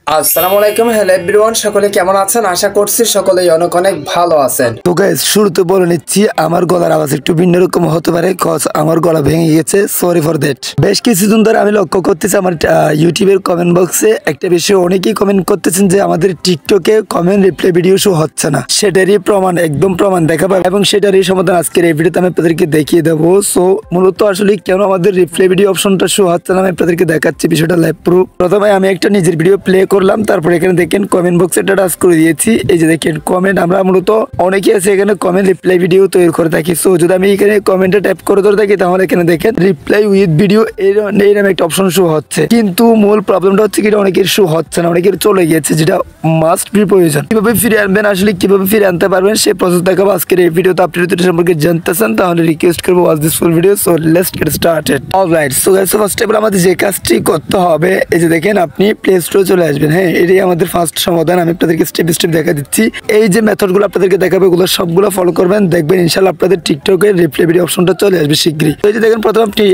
আসসালামু আলাইকুম, hello everyone, সকলে কেমন আছেন? আশা করছি সকলেই অনেক অনেক ভালো আছেন। তো গাইস শুরুতে বলে নিচ্ছি আমার গলার আওয়াজ একটু ভিন্ন রকম হতে পারে, কজ আমার গলা ভেঙে গেছে, সরি ফর দ্যাট। বেশ কিছুদিন ধরে আমি লক্ষ্য করতেছি আমার ইউটিউবের কমেন্ট বক্সে একটা বিষয় অনেকেই কমেন্ট করতেছেন যে আমাদের টিকটকে কমেন্ট রিপ্লাই ভিডিও শো হচ্ছে না। সেটারই প্রমাণ, একদম প্রমাণ দেখাবো এবং সেটারই সমাধান আজকের এই ভিডিওতে আমি আপনাদেরকে দেখিয়ে দেবো। সো মূলত আসলে কেন আমাদের রিপ্লাই ভিডিও অপশনটা শো হচ্ছে না আমি আপনাদেরকে দেখাচ্ছি বিষয়টা লাইভ প্রুফ। প্রথমে আমি একটা নিজের ভিডিও প্লে করলাম, তারপর এখানে দেখেন কমেন্ট বক্সে এটা টাচ করে দিয়েছি। এই যে দেখেন কমেন্ট, আমরা মূলত অনেকে আছে এখানে কমেন্ট রিপ্লাই ভিডিও তৈরি করে থাকি। সো যদি আমি এখানে কমেন্টে ট্যাপ করে ধরে থাকি তাহলে এখানে দেখেন রিপ্লাই উইথ ভিডিও এইরকম একটা অপশন শো হচ্ছে, কিন্তু মূল প্রবলেমটা হচ্ছে কি অনেকের শো হচ্ছে না, অনেকের চলে গিয়েছে, যেটা মাস্ট বি প্রয়োজন। কিভাবে ফিরে আনবেন, আসলে কিভাবে ফিরে আনতে পারবেন সেই প্রসেস দেখাবো আজকের এই ভিডিওতে। আপনি যদি সম্পর্কে জানতে চান তাহলে রিকোয়েস্ট করবো watch this full video. So let's get started. Alright, so guys first of all আমাদের যে কাজটি করতে হবে, এই যে দেখেন আপনি প্লে স্টোরে চলে আসবেন। হ্যাঁ, এটাই আমাদের ফার্স্ট সমাধান। আমি আপনাদেরকে স্টেপ স্টেপ দেখা দিচ্ছি। এই যে মেথডগুলো আপনাদেরকে দেখাবে এগুলো সবগুলো ফলো করবেন, দেখবেন ইনশাআল্লাহ আপনাদের টিকটকের রিপ্লাই ভিডিও অপশনটা চলে আসবে শীঘ্রই। তো এই যে দেখেন প্রথমে আপনি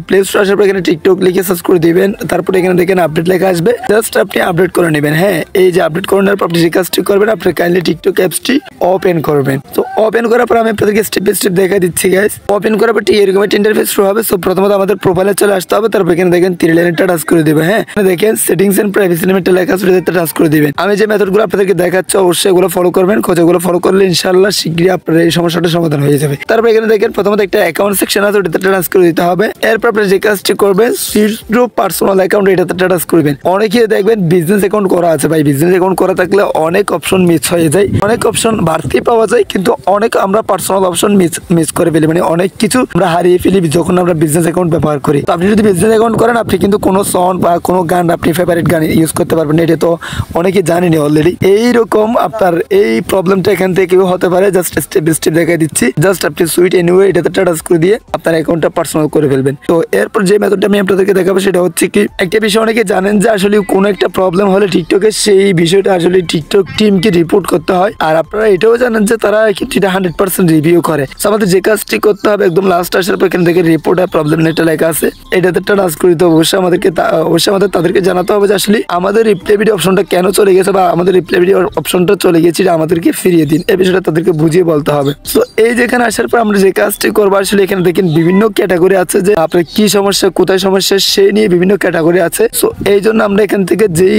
প্লে স্টোরে আসার পর এখানে টিকটক লিখে সার্চ করে দিবেন, তারপরে এখানে দেখেন আপডেট লেখা আসবে, জাস্ট আপনি আপডেট করে নেবেন। হ্যাঁ, এই যে আপডেট করে নেওয়ার পর আপনি যে কাজটি করবেন, আপনি কাইন্ডলি টিকটক অ্যাপসটি ওপেন করবেন। তো ওপেন করার পর আমি আপনাদেরকে স্টেপ বাই স্টেপ দেখা দিচ্ছি গাইস। ওপেন করার পর ঠিক এরকম একটা ইন্টারফেস শুরু হবে। সো প্রথমত আমাদের প্রোফাইলে চলে আসতে হবে, তারপর এখানে দেখেন 3 লাইনটা টাচ করে দিবেন। হ্যাঁ, দেখেন সেটিংস এন্ড প্রাইভেসি লিমিট লেখা আছে, এটাতে টাচ করে দিবেন। আমি যে মেথডগুলো আপনাদেরকে দেখাচ্ছি অবশ্যই এগুলো ফলো করবেন, খোঁজাগুলো ফলো করলে ইনশাআল্লাহ শীঘ্রই আপনার এই সমস্যাটা সমাধান হয়ে যাবে। তারপর এখানে দেখেন প্রথমত একটা অ্যাকাউন্ট সেকশন আছে, ওটাতে টাচ করে দিতে হবে। এরপর আপনি যে কাজটি করবেন জিরো পার্সোনাল অ্যাকাউন্ট, এটাতে টাচ করবেন। অনেকে দেখবেন বিজনেস অ্যাকাউন্ট করা আছে, ভাই বিজনেস অ্যাকাউন্ট করা থাকলে অনেক অপশন মিস হয়ে যায়, অনেক অপশন বাড়তি পাওয়া যায়, কিন্তু অনেক আমরা পার্সোনাল অপশন মিস করে ফেলি, মানে অনেক কিছু আমরা হারিয়ে ফেলি যখন আমরা বিজনেস অ্যাকাউন্ট ব্যবহার করি। তো আপনি যদি বিজনেস অ্যাকাউন্ট করেন আপনি কিন্তু কোনো সং বা কোনো গান আপনি ফেভারিট গান ইউজ করতে পারবেন, এটা তো অনেকে জানেনি অলরেডি। এইরকম আপনার এই প্রবলেমটা এখান থেকে হতে পারে, জাস্ট স্টেপ বাই স্টেপ দেখাই দিচ্ছি। জাস্ট আপনি সুইট এনিওয়ে এটাতে টাচ করে দিয়ে আপনার অ্যাকাউন্টটা পার্সোনাল করে ফেলবেন। তো এরপর যে মেথডটা আমি আপনাদেরকে দেখাবো সেটা হচ্ছে কি, একটা বিষয় অনেকে জানেন যে আসলে কোনো একটা প্রবলেম হলে টিকটকে সেই বিষয়টা আসলে টিকটক টিমকে রিপোর্ট করতে হয়, আর আপনারা এটাও জানেন যে তারা এটা 100% রিভিউ করে। আমাদের যে কাজটি করতে হবে একদম লাস্ট আসার পর এখান থেকে রিপোর্ট আর প্রবলেম নেটটা লেখা আছে, এটাতে টাচ করে দিতে হবে। অবশ্যই আমাদের তাদেরকে জানাতে হবে যে আসলে আমাদের রিপ্লাই ভিডিও অপশনটা কেন চলে গেছে, বা আমাদের রিপ্লাই ভিডিও অপশনটা চলে গেছে আমাদেরকে ফিরিয়ে দিন, এই বিষয়টা তাদেরকে বুঝিয়ে বলতে হবে। তো এই যেখানে আসার পর আমরা যে কাজটি করবো, আসলে এখানে দেখেন বিভিন্ন ক্যাটাগরি আছে, যে আপনার কি সমস্যা, কোথায় সমস্যা সেই নিয়ে বিভিন্ন ক্যাটাগরি আছে। সো এই জন্য আমরা এখান থেকে যেই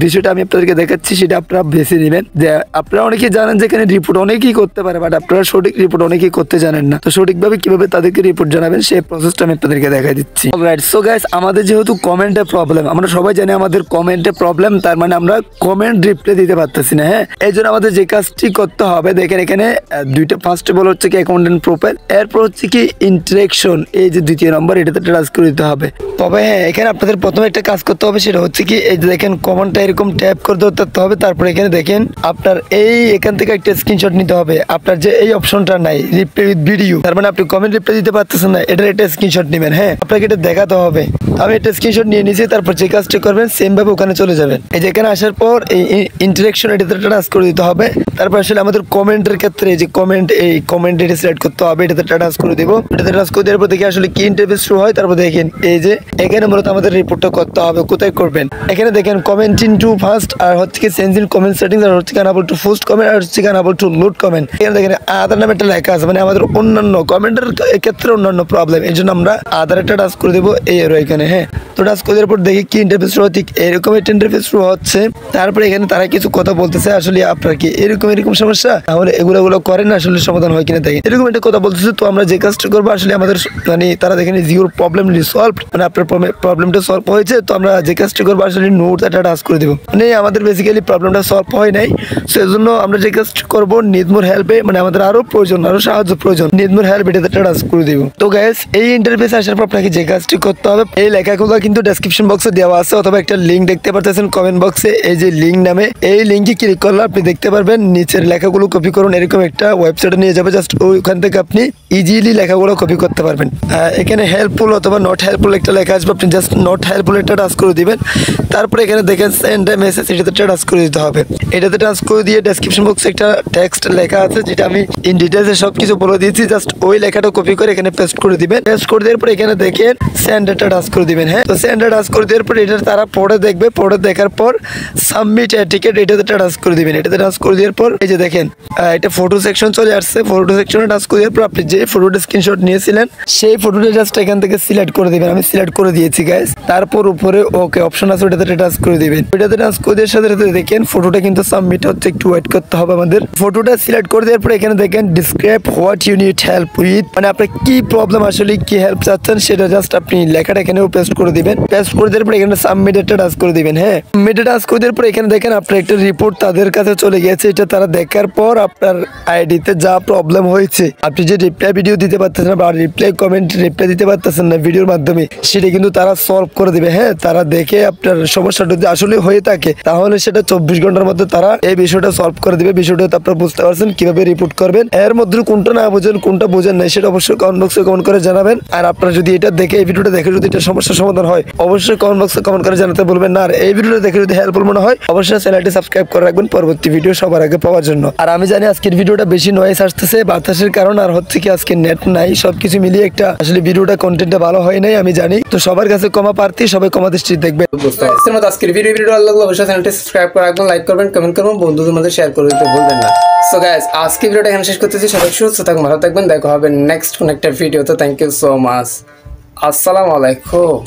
বিষয়টা আমি আপনাদেরকে দেখাচ্ছি সেটা আপনারা বেছে নেবেন। যে আপনারা অনেকেই জানেন যে এখানে রিপোর্ট অনেকেই করতে পারে, বাট আপনারা সঠিক রিপোর্ট অনেকেই করতে জানেন না। তো সঠিকভাবে কিভাবে তাদেরকে রিপোর্ট জানাবেন সেই প্রসেসটা আমি আপনাদেরকে দেখা দিচ্ছি। অলরাইট, সো গাইস আমাদের যেহেতু কমেন্টে প্রবলেম, আমরা সবাই জানি আমাদের কমেন্টে প্রবলেম, তার মানে আমরা কমেন্ট রিপ্লাই দিতে পারতেছি না। হ্যাঁ, এই জন্য আমাদের যে কাজটি করতে হবে, দেখেন এখানে দুইটা, ফার্স্ট বল হচ্ছে কি অ্যাকাউন্ট এন্ড প্রোফাইল, এরপর হচ্ছে কি ইন্টারেকশন, এই যে দ্বিতীয় নম্বর এটাতে টাচ করে দিতে হবে। তবে হ্যাঁ, এখানে আপনাদের প্রথমে একটা কাজ করতে হবে, সেটা হচ্ছে কি এই যে দেখেন কমেন্টটা এরকম ট্যাপ করে ধরতে হবে। তারপর এখানে দেখেন আপনার এখান থেকে একটা স্ক্রিনশট নিতে হবে। আপনার যে এই অপশনটা নাই রিপ্লাই উইথ ভিডিও, তার মানে আপনি কমেন্ট রিপ্লাই দিতে পারতেছেন না, এটার একটা স্ক্রিনশট নেবেন। হ্যাঁ, আপনাকে এটা দেখাতে হবে। আমি একটা স্ক্রিনশট নিয়ে নিয়েছি, তারপর যে কাজটি করবেন সেম ভাবে ওখানে চলে যাবেন। এই যে এখানে আসার পর এই ইন্টারেকশন এটাতে টাচ করে দিতে হবে। তারপর আসলে আমাদের কমেন্টের ক্ষেত্রে যে কমেন্ট এটা সিলেক্ট করতে হবে, এটাতে টাচ করে দিব। এটাতে টাচ করে দেওয়ার পর দেখি আসলে কি ইন্টারফেস শুরু হয়। তারপর দেখেন এই যে এখানে মূলত আমাদের রিপোর্টটা করতে হবে। কোথায় করবেন, এখানে দেখেন কমেন্ট ইন টু ফার্স্ট, আর হচ্ছে কি চেঞ্জ ইন কমেন্ট সেটিংস, আর হচ্ছে আনএবল টু পোস্ট কমেন্ট, আর হচ্ছে আনএবল টু লোড কমেন্ট। এখানে দেখেন আদার নামে একটা লেখা আছে, মানে আমাদের অন্যান্য কমেন্টের ক্ষেত্রে অন্যান্য প্রবলেম, এই জন্য আমরা আদার একটা টাচ করে দেবো এখানে। হ্যাঁ, তো টাচ করে দেওয়ার পর দেখি কি ইন্টারফেস শুরু হয়, ঠিক এরকম একটা ইন্টারফেস শুরু হচ্ছে। তারপরে এখানে তারা কিছু কথা বলতেছে, আসলে আপনার কি এরকম সমস্যা, তাহলে এগুলো করেন, আসলে সমাধান হয় কিনা দেখেন, এরকম একটা কথা বলতেছে। তো আমরা যে কাজটা করবো আসলে আমাদের মানে তারা দেখেন জিওর প্রবলেম সলভ, মানে আপনার প্রবলেমটা সলভ হয়েছে। তো আমরা যে কাজটা করবো আসলে নোট একটা টাচ করে দেবো, মানে আমাদের বেসিক্যালি প্রবলেমটা সলভ হয় নাই। সেই জন্য আমরা যে কাজটা করবো নিড মোর হেল্পে, মানে আমাদের আরো প্রয়োজন, আরো সাহায্য প্রয়োজন, নিড মোর হেল্প এটাতে টাচ করে দিব। তো গাইস এই ইন্টারফেস আসার পর আপনাকে যে কাজটি করতে হবে, এই লেখাগুলো কিন্তু ডেসক্রিপশন বক্সে দেওয়া আছে, অথবা একটা লিঙ্ক দেখতে পারতেছেন কমেন্ট বক্সে, এই যে লিঙ্ক নামে, এই লিঙ্কে ক্লিক করলে আপনি দেখতে পারবেন নিচের লেখাগুলো কপি করুন, এরকম একটা ওয়েবসাইটে নিয়ে যাবে। জাস্ট ওইখান থেকে আপনি ইজিলি লেখাগুলো কপি করতে পারবেন। এখানে হেল্পফুল অথবা নট হেল্পফুল একটা লেখা আসবে, আপনি জাস্ট নট হেল্পফুল একটা টাচ করে দিবেন। তারপরে এখানে দেখেন সেন্ড এ মেসেজ, এটাতে টাচ করে দিতে হবে। এটাতে টাচ করে দিয়ে ডেসক্রিপশন বক্সে একটা টেক্সট লেখা আছে, যেটা আমি ইন ডিটেইলসে সবকিছু বলে দিয়েছি। জাস্ট ওই লেখাটা কপি করে এখানে পেস্ট করে দিবেন। পেস্ট করে দেওয়ার পর এখানে দেখেন সেন্ড এটা টাচ করে দিবেন। হ্যাঁ, তো সেন্ড টাচ করে দেওয়ার পর এটা তারা পড়ে দেখবে, পড়ে দেখার পর সাবমিট টিকেট এটাতে টাচ করে দিবেন। এটাতে টাচ করে দেওয়ার পর এই যে দেখেন এটা ফটো সেকশন চলে আসছে। ফটো সেকশনে টাচ করে দেওয়ার পর আপনি যে ফটোটা স্ক্রিনশট নিয়েছিলেন সেই ফটোটা জাস্ট এখান থেকে সিলেক্ট করে দিবেন। আমি সিলেক্ট করে দিয়েছি গাইস। তারপর উপরে ওকে অপশন আছে, ওটাতে টাচ করে দিবেন। ওটাতে টাচ করে দেওয়ার সাথে সাথে দেখেন ফটোটা কিন্তু সাবমিট হচ্ছে, একটু ওয়েট করতে হবে আমাদের। ফটোটা সিলেক্ট করে দেওয়ার পর এখানে দেখেন describe what you need help with, মানে আপনার কি প্রবলেম, আসলে কি হেল্প চাচ্ছেন সেটা জাস্ট আপনি লেখাটা এখানেও পেস্ট করে দিবেন। পেস্ট করে দেওয়ার পর এখানে সাবমিটেডটা টাচ করে দিবেন। হ্যাঁ, সাবমিটে টাচ করে দেওয়ার পর এখানে দেখেন আপনার একটা রিপোর্ট তাদের কাছে চলে গেছে। এটা তারা দেখার পর আপনার আইডিতে যা প্রবলেম হয়েছে, আপনি যে রিপ্লাই ভিডিও দিতে পারতেছেন বা রিপ্লাই দিতে পারতেছেন না ভিডিওর মাধ্যমে, সেটা কিন্তু তারা সলভ করে দিবে। হ্যাঁ, তারা দেখে আপনার সমস্যাটা যদি আসলে হয়ে থাকে তাহলে সেটা 24 ঘন্টার মধ্যে তারা এই বিষয়টা সলভ করে দিবে। বিষয়টা আপনারা বুঝতে পারছেন কিভাবে রিপোর্ট করবেন। এর মধ্যে কোনটা না বুঝেন, কোনটা বুঝেন নাই, সেটা অবশ্যই কমেন্ট বক্সে কমেন্ট করে জানাবেন। আর আপনারা যদি এটা দেখে, এই ভিডিওটা দেখে যদি এটা সমস্যার সমাধান হয়, অবশ্যই কমেন্ট বক্সে কমেন্ট করে জানাতে বলবেন না। আর এই ভিডিওটা দেখে যদি হেল্পফুল মনে হয়, অবশ্যই চ্যানেলটি সাবস্ক্রাইব করে রাখবেন পরবর্তী ভিডিও সবার আগে পাওয়ার জন্য। আর আমি জানি আজকের ভিডিওটা বেশি নয়েজ আসতেছে বাতাসের কারণ, আর হচ্ছে কি আজকে নেট নাই, সবকিছু মিলিয়ে একটা আসলে ভিডিওটা কন্টেন্টটা ভালো হয় নাই আমি জানি। তো সবার কাছে ক্ষমা প্রার্থী, সবাই ক্ষমা দৃষ্টিতে দেখবেন। আজকের ভিডিও ভালো লাগলে অবশ্যই চ্যানেলটি সাবস্ক্রাইব করে রাখবেন, লাইক করবেন, কমেন্ট করবেন, বন্ধুদের মধ্যে শেয়ার করে দিতে ভুলবেন না। সো গাইস, আজকে ভিডিওটা এখানে শেষ করতেছি। সবাই সুস্থ থাকবেন, ভালো থাকবেন। দেখা হবে নেক্সট কোন একটা ভিডিওতে। Thank you so much. আসসালামু আলাইকুম।